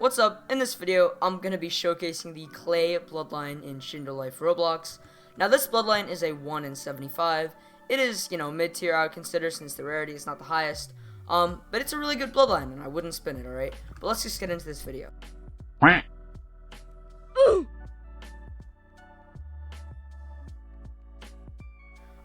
What's up? In this video, I'm going to be showcasing the Clay Bloodline in SHINDO Life Roblox. Now, this Bloodline is a 1 in 75. It is, mid-tier, I would consider, since the rarity is not the highest. But it's a really good Bloodline, and I wouldn't spin it, alright? But let's just get into this video.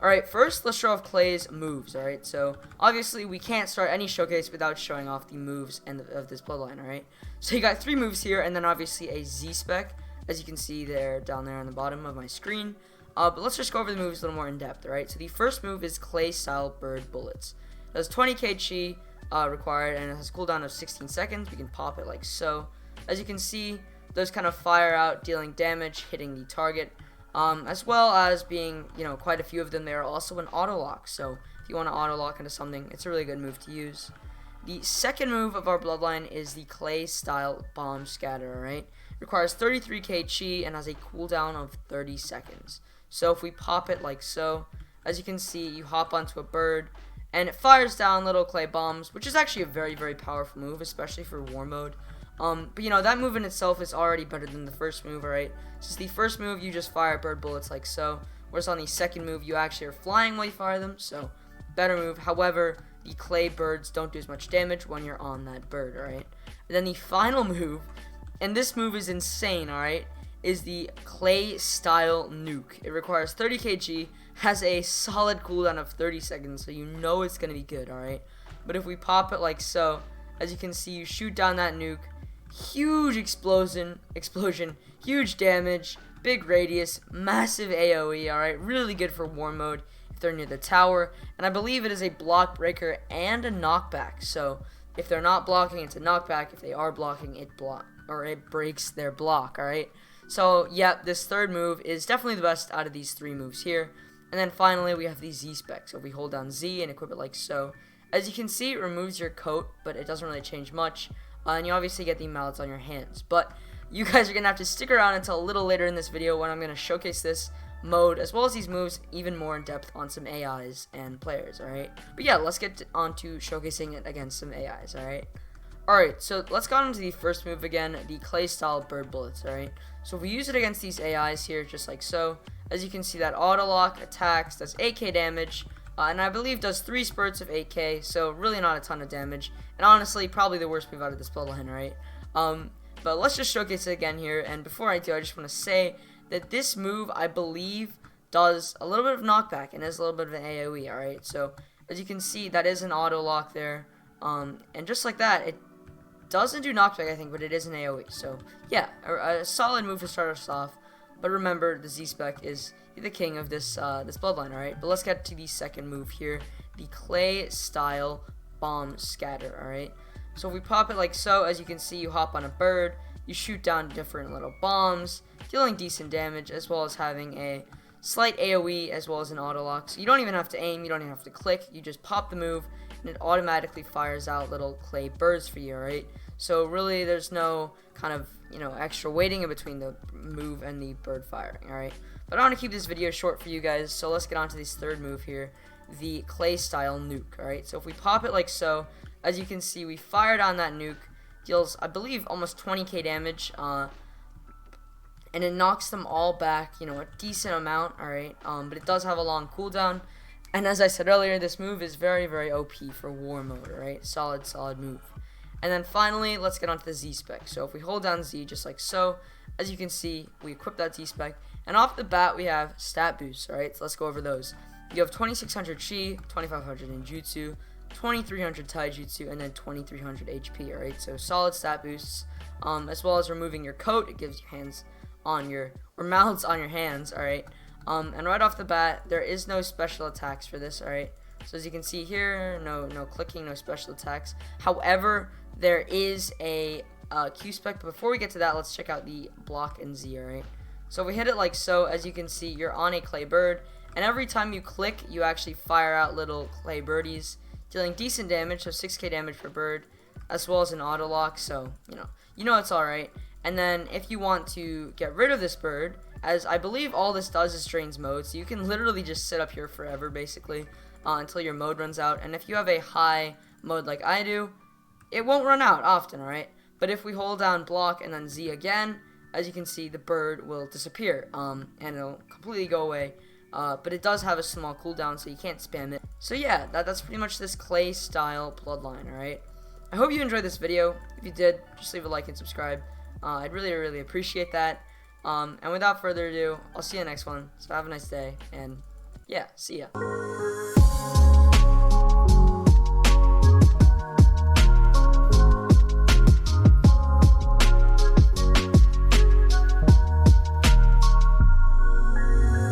Alright, first, let's show off Clay's moves, alright? So, obviously, we can't start any showcase without showing off the moves of this Bloodline, alright? So, you got 3 moves here, and then obviously a Z-spec, as you can see there, down there on the bottom of my screen. But let's just go over the moves a little more in depth, alright? So, the first move is Clay-style Bird Bullets. It has 20k chi required, and it has a cooldown of 16 seconds. We can pop it like so. As you can see, those kind of fire out, dealing damage, hitting the target. As well as being, quite a few of them. They are also an auto lock, so if you want to auto lock into something, it's a really good move to use. The second move of our Bloodline is the Clay style Bomb Scatter, alright? Requires 33k chi and has a cooldown of 30 seconds. So if we pop it like so, as you can see, you hop onto a bird, and it fires down little clay bombs, which is actually a very, very powerful move, especially for war mode. But that move in itself is already better than the first move, alright? Since the first move, you just fire bird bullets like so, whereas on the second move, you actually are flying while you fire them, so better move. However, the clay birds don't do as much damage when you're on that bird, alright? And then the final move, and this move is insane, alright, is the Clay style nuke. It requires 30k chi, has a solid cooldown of 30 seconds, so you know it's going to be good, alright? But if we pop it like so, as you can see, you shoot down that nuke, huge explosion, huge damage, big radius, massive AoE, alright, really good for war mode if they're near the tower, and I believe it is a block breaker and a knockback, so if they're not blocking, it's a knockback. If they are blocking, it breaks their block, alright? So, yeah, this third move is definitely the best out of these 3 moves here. And then finally, we have the Z-spec. So if we hold down Z and equip it like so, as you can see, it removes your coat, but it doesn't really change much. And you obviously get the mallets on your hands. But you guys are going to have to stick around until a little later in this video when I'm going to showcase this mode, as well as these moves, even more in depth on some AIs and players, alright? But yeah, let's get on to showcasing it against some AIs, alright? Alright, so let's go on to the first move again, the Clay style Bird Bullets, alright? So if we use it against these AIs here, just like so, as you can see, that auto lock attacks, does 8k damage, and I believe does 3 spurts of 8k, so really not a ton of damage, and honestly, probably the worst move out of this Bloodline, right? But let's just showcase it again here, and before I do, I just want to say that this move, I believe, does a little bit of knockback, and has a little bit of an AoE, alright? So, as you can see, that is an auto lock there, and just like that, it doesn't do knockback, I think, but it is an AoE, so, yeah, a solid move to start us off. But remember, the Z-spec is the king of this this Bloodline, alright? But let's get to the second move here, the Clay style Bomb Scatter, alright? So if we pop it like so, as you can see, you hop on a bird, you shoot down different little bombs, dealing decent damage, as well as having a slight AoE, as well as an auto lock. So you don't even have to aim, you don't even have to click, you just pop the move, and it automatically fires out little clay birds for you, alright? So really, there's no kind of, extra waiting in between the move and the bird firing, alright? But I want to keep this video short for you guys, so let's get on to this third move here, the Clay style nuke, alright? So if we pop it like so, as you can see, we fired on that nuke, deals, I believe, almost 20k damage, and it knocks them all back, a decent amount, alright? But it does have a long cooldown, and as I said earlier, this move is very, very OP for war mode, alright? Solid move. And then finally, let's get onto the Z-spec. So if we hold down Z just like so, as you can see, we equip that Z-spec, and off the bat we have stat boosts, alright? So let's go over those. You have 2600 chi, 2500 in jutsu, 2300 taijutsu, and then 2300 HP, alright? So solid stat boosts, as well as removing your coat. It gives you mouths on your hands, alright? And right off the bat, there is no special attacks for this, alright? So as you can see here, no clicking, no special attacks. However, there is a Q-spec, but before we get to that, let's check out the block and Z, alright? So if we hit it like so, as you can see, you're on a clay bird, and every time you click, you actually fire out little clay birdies, dealing decent damage, so 6k damage per bird, as well as an auto lock, so, it's alright. And then if you want to get rid of this bird, as I believe all this does is drains mode, so you can literally just sit up here forever, basically, until your mode runs out. And if you have a high mode like I do, it won't run out often, alright? But if we hold down block and then Z again, as you can see, the bird will disappear, and it'll completely go away. But it does have a small cooldown, so you can't spam it. So yeah, that's pretty much this clay style bloodline, alright? I hope you enjoyed this video. If you did, just leave a like and subscribe. I'd really appreciate that. And without further ado, I'll see you in the next one. So have a nice day, and yeah, see ya.